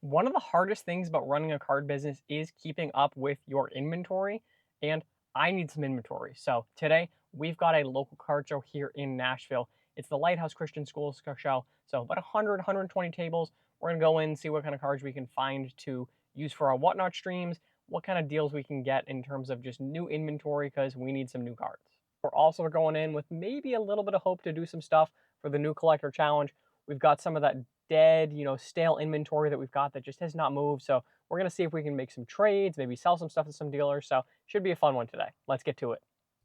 One of the hardest things about running a card business is keeping up with your inventory, and I need some inventory. So today we've got a local card show here in Nashville. It's the Lighthouse Christian School Show. So about 100, 120 tables. We're gonna go in and see what kind of cards we can find to use for our Whatnot streams, what kind of deals we can get in terms of just new inventory because we need some new cards. We're also going in with maybe a little bit of hope to do some stuff for the new collector challenge. We've got some of that dead, stale inventory that we've got that just has not moved. So we're going to see if we can make some trades, maybe sell some stuff to some dealers. So should be a fun one today. Let's get to it.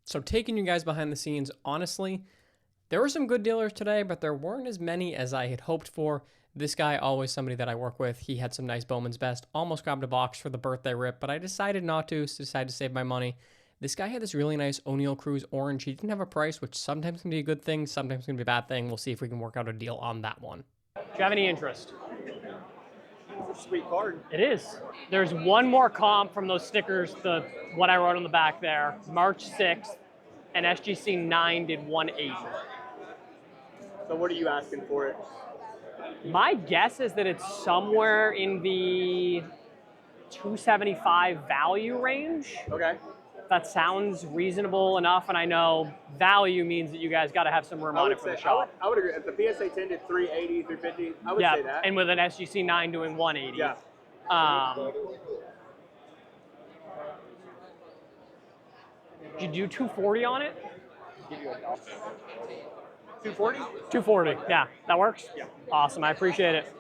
So taking you guys behind the scenes, honestly, there were some good dealers today, but there weren't as many as I had hoped for. This guy, always somebody that I work with, he had some nice Bowman's Best. Almost grabbed a box for the birthday rip, but I decided not to, so decided to save my money. This guy had this really nice O'Neill Cruz orange. He didn't have a price, which sometimes can be a good thing, sometimes can be a bad thing. We'll see if we can work out a deal on that one. Do you have any interest? It's a sweet card. It is. There's one more comp from those stickers, what I wrote on the back there, March 6th, and SGC 9 did 180. So what are you asking for it? My guess is that it's somewhere in the 275 value range. Okay. That sounds reasonable enough, and I know value means that you guys got to have some room on it for the shop. I would agree. If the PSA 10 did 380, 350, I would say that. And with an SGC 9 doing 180. Yeah. Did you do 240 on it? 240? 240, yeah, that works? Yeah. Awesome, I appreciate it.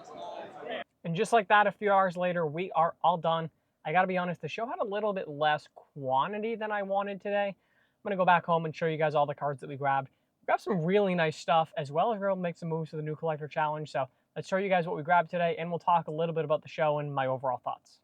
And just like that, a few hours later, we are all done. I gotta be honest, the show had a little bit less quantity than I wanted today. I'm gonna go back home and show you guys all the cards that we grabbed. We grabbed some really nice stuff, as well as we're able to make some moves for the new collector challenge. So let's show you guys what we grabbed today, and we'll talk a little bit about the show and my overall thoughts.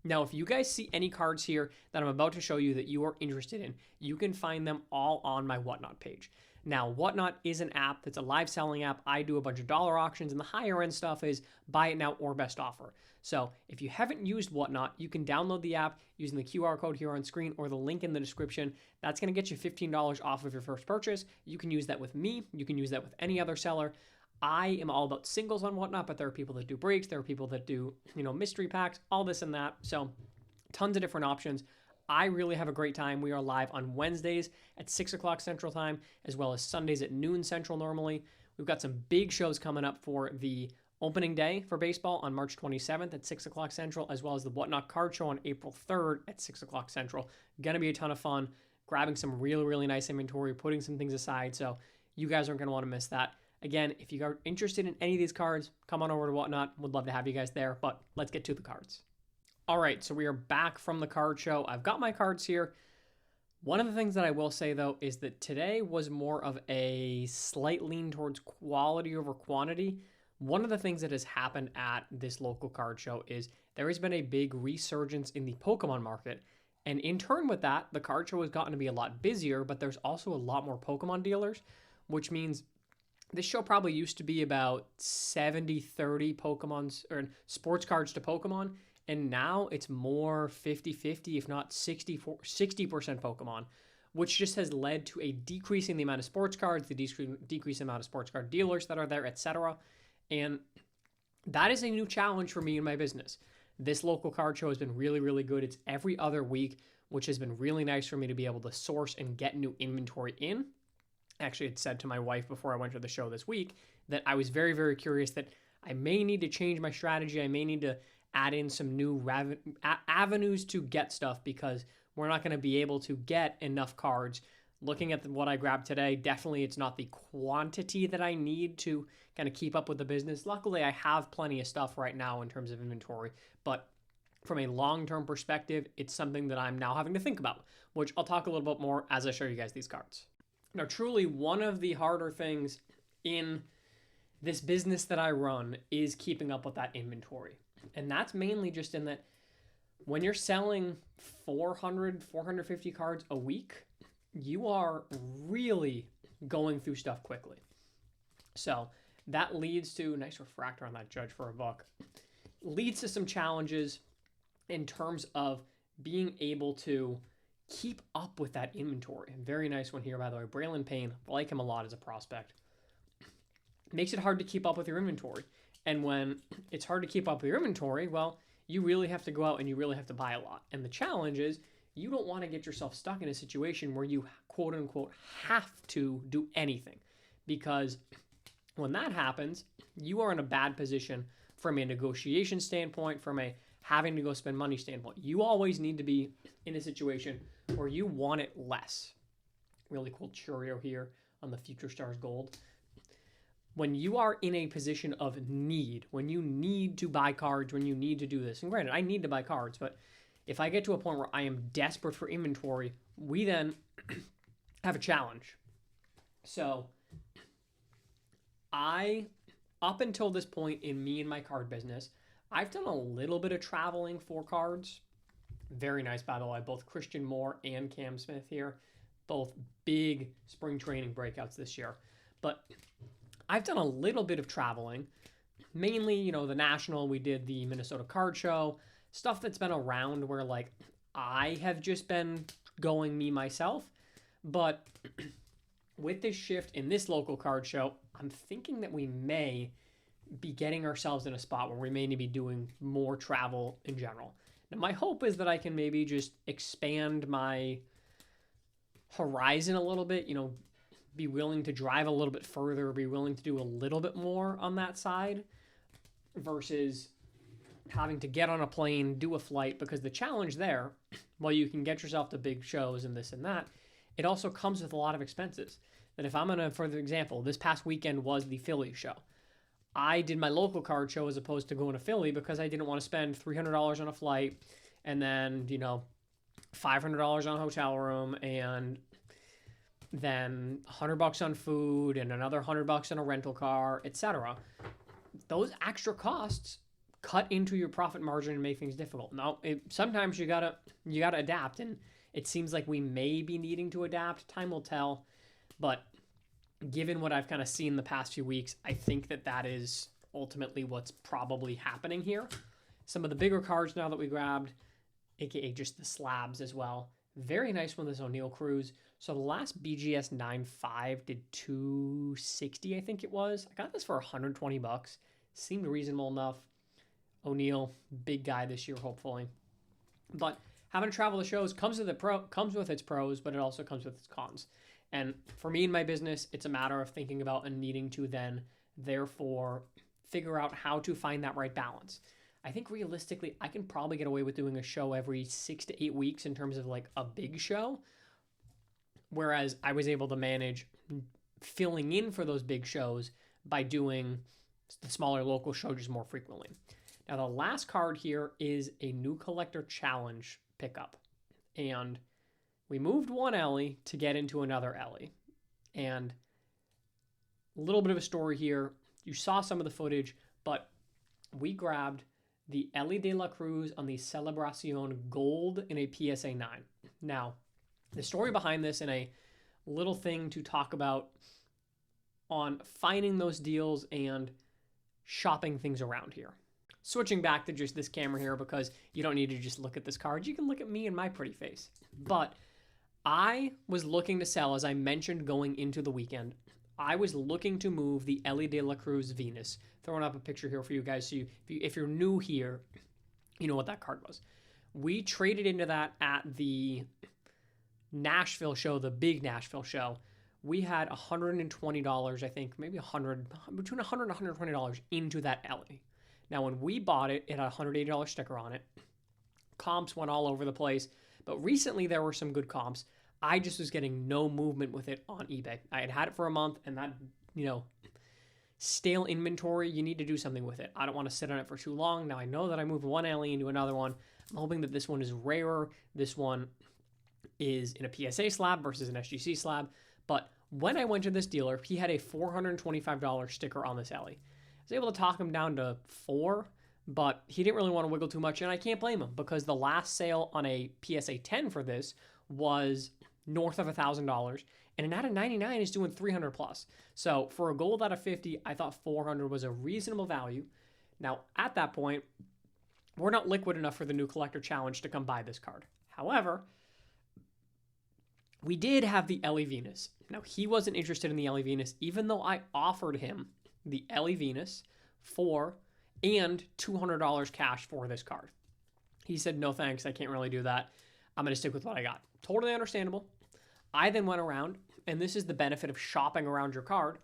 Now, if you guys see any cards here that I'm about to show you that you are interested in, you can find them all on my Whatnot page. Now, Whatnot is an app that's a live selling app. I do a bunch of dollar auctions, and the higher end stuff is buy it now or best offer. So if you haven't used Whatnot, you can download the app using the QR code here on screen or the link in the description. That's going to get you $15 off of your first purchase. You can use that with me. You can use that with any other seller. I am all about singles on Whatnot, but there are people that do breaks. There are people that do, mystery packs, all this and that. So tons of different options. I really have a great time. We are live on Wednesdays at 6 o'clock Central Time, as well as Sundays at noon Central normally. We've got some big shows coming up for the opening day for baseball on March 27th at 6 o'clock Central, as well as the Whatnot Card Show on April 3rd at 6 o'clock Central. Going to be a ton of fun, grabbing some really, really nice inventory, putting some things aside, so you guys aren't going to want to miss that. Again, if you are interested in any of these cards, come on over to Whatnot. Would love to have you guys there, but let's get to the cards. All right, so we are back from the card show. I've got my cards here. One of the things that I will say, though, is that today was more of a slight lean towards quality over quantity. One of the things that has happened at this local card show is there has been a big resurgence in the Pokemon market. And in turn with that, the card show has gotten to be a lot busier, but there's also a lot more Pokemon dealers, which means this show probably used to be about 70-30 Pokemons or sports cards to Pokemon. And now it's more 50-50, if not 60% Pokemon, which just has led to a decrease in the amount of sports cards, the decrease in the amount of sports card dealers that are there, etc. And that is a new challenge for me in my business. This local card show has been really, really good. It's every other week, which has been really nice for me to be able to source and get new inventory in. Actually, had said to my wife before I went to the show this week that I was very, very curious that I may need to change my strategy. I may need to add in some new avenues to get stuff because we're not going to be able to get enough cards. Looking at what I grabbed today, definitely it's not the quantity that I need to kind of keep up with the business. Luckily, I have plenty of stuff right now in terms of inventory, but from a long-term perspective, it's something that I'm now having to think about, which I'll talk a little bit more as I show you guys these cards. Now, truly, one of the harder things in this business that I run is keeping up with that inventory. And that's mainly just in that when you're selling 400, 450 cards a week, you are really going through stuff quickly. So that leads to, nice refractor on that Judge for a buck, leads to some challenges in terms of being able to keep up with that inventory. Very nice one here, by the way. Braylon Payne, I like him a lot as a prospect. Makes it hard to keep up with your inventory. And when it's hard to keep up with your inventory, well, you really have to go out and you really have to buy a lot. And the challenge is you don't want to get yourself stuck in a situation where you quote unquote have to do anything, because when that happens, you are in a bad position from a negotiation standpoint, from a having to go spend money standpoint. You always need to be in a situation where you want it less. Really cool Cheerio here on the Future Stars Gold. When you are in a position of need, when you need to buy cards, when you need to do this, and granted, I need to buy cards, but if I get to a point where I am desperate for inventory, we then have a challenge. So up until this point in me and my card business, I've done a little bit of traveling for cards. Very nice, by the way. Both Christian Moore and Cam Smith here. Both big spring training breakouts this year. But I've done a little bit of traveling. Mainly, the National, we did the Minnesota Card Show. Stuff that's been around where, like, I have just been going me myself. But with this shift in this local card show, I'm thinking that we may be getting ourselves in a spot where we may need to be doing more travel in general. Now, my hope is that I can maybe just expand my horizon a little bit, be willing to drive a little bit further, be willing to do a little bit more on that side versus having to get on a plane, do a flight, because the challenge there, while you can get yourself to big shows and this and that, it also comes with a lot of expenses. That if I'm going to, for example, this past weekend was the Philly show. I did my local card show as opposed to going to Philly because I didn't want to spend $300 on a flight and then, $500 on a hotel room and then $100 on food and another $100 on a rental car, etc. Those extra costs cut into your profit margin and make things difficult. Now, sometimes you gotta adapt, and it seems like we may be needing to adapt. Time will tell, but given what I've kind of seen the past few weeks, I think that is ultimately what's probably happening here. Some of the bigger cards now that we grabbed, aka just the slabs as well. Very nice one, this O'Neill Cruise. So the last BGS 9.5 did $260, I think it was. I got this for $120. Seemed reasonable enough. O'Neill, big guy this year, hopefully. But having to travel to shows comes with its pros, but it also comes with its cons. And for me in my business, it's a matter of thinking about and needing to then, therefore, figure out how to find that right balance. I think realistically, I can probably get away with doing a show every 6 to 8 weeks in terms of like a big show. Whereas I was able to manage filling in for those big shows by doing the smaller local show just more frequently. Now, the last card here is a new collector challenge pickup. And we moved one Elly to get into another Elly. And a little bit of a story here. You saw some of the footage, but we grabbed the Elly de la Cruz on the Celebracion Gold in a PSA 9. Now, the story behind this and a little thing to talk about on finding those deals and shopping things around here. Switching back to just this camera here because you don't need to just look at this card. You can look at me and my pretty face. But I was looking to sell, as I mentioned going into the weekend, I was looking to move the Elly de la Cruz Venus. Throwing up a picture here for you guys so if you're new here, you know what that card was. We traded into that at the Nashville show, the big Nashville show. We had $120, I think, maybe between $100 and $120 into that Elly. Now, when we bought it, it had a $180 sticker on it. Comps went all over the place, but recently there were some good comps. I just was getting no movement with it on eBay. I had it for a month, and that, stale inventory, you need to do something with it. I don't want to sit on it for too long. Now, I know that I moved one Elly into another one. I'm hoping that this one is rarer. This one is in a PSA slab versus an SGC slab. But when I went to this dealer, he had a $425 sticker on this Elly. I was able to talk him down to $4, but he didn't really want to wiggle too much, and I can't blame him because the last sale on a PSA 10 for this was north of $1,000, and an out of 99 is doing 300 plus. So for a gold out of 50, I thought 400 was a reasonable value. Now, at that point, we're not liquid enough for the new collector challenge to come buy this card. However, we did have the Elly Venus. Now, he wasn't interested in the Elly Venus, even though I offered him the Elly Venus for and $200 cash for this card. He said, no thanks, I can't really do that. I'm going to stick with what I got. Totally understandable. I then went around, and this is the benefit of shopping around your card.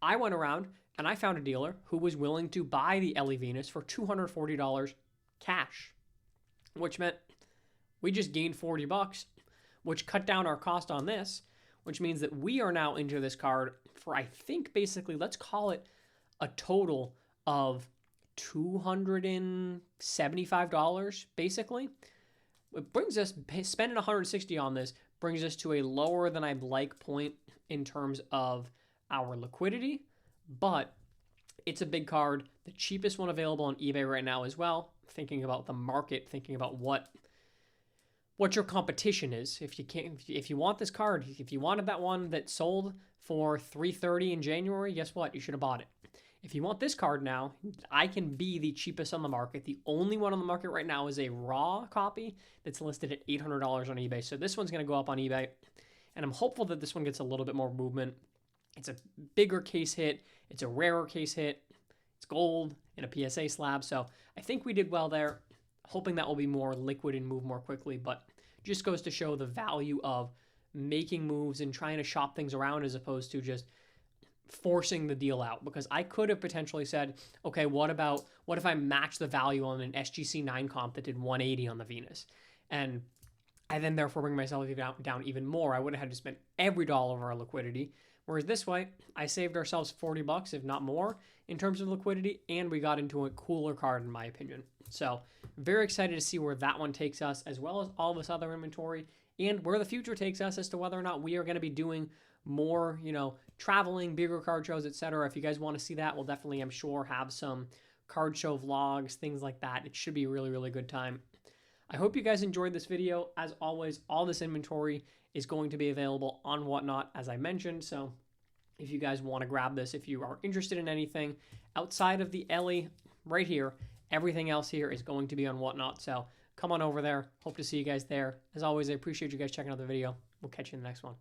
I went around and I found a dealer who was willing to buy the Elly Venus for $240 cash, which meant we just gained 40 bucks, which cut down our cost on this, which means that we are now into this card for, I think, basically, let's call it a total of $275, basically. It brings us, spending $160 on this brings us to a lower than I'd like point in terms of our liquidity, but it's a big card, the cheapest one available on eBay right now as well. Thinking about the market, thinking about what your competition is. If you want this card, if you wanted that one that sold for $330 in January, guess what? You should have bought it. If you want this card now, I can be the cheapest on the market. The only one on the market right now is a raw copy that's listed at $800 on eBay. So this one's going to go up on eBay, and I'm hopeful that this one gets a little bit more movement. It's a bigger case hit. It's a rarer case hit. It's gold in a PSA slab. So I think we did well there. Hoping that will be more liquid and move more quickly, but just goes to show the value of making moves and trying to shop things around as opposed to just forcing the deal out. Because I could have potentially said, okay, what if I match the value on an SGC 9 comp that did 180 on the Venus? And I then therefore bring myself down even more. I would have had to spend every dollar of our liquidity. Whereas this way, I saved ourselves 40 bucks, if not more, in terms of liquidity, and we got into a cooler card, in my opinion. So very excited to see where that one takes us, as well as all this other inventory, and where the future takes us as to whether or not we are going to be doing more, traveling, bigger card shows, etc. If you guys want to see that, we'll definitely, I'm sure, have some card show vlogs, things like that. It should be a really, really good time. I hope you guys enjoyed this video. As always, all this inventory is going to be available on Whatnot, as I mentioned. So if you guys want to grab this, if you are interested in anything outside of the Elly right here, everything else here is going to be on Whatnot. So come on over there. Hope to see you guys there. As always, I appreciate you guys checking out the video. We'll catch you in the next one.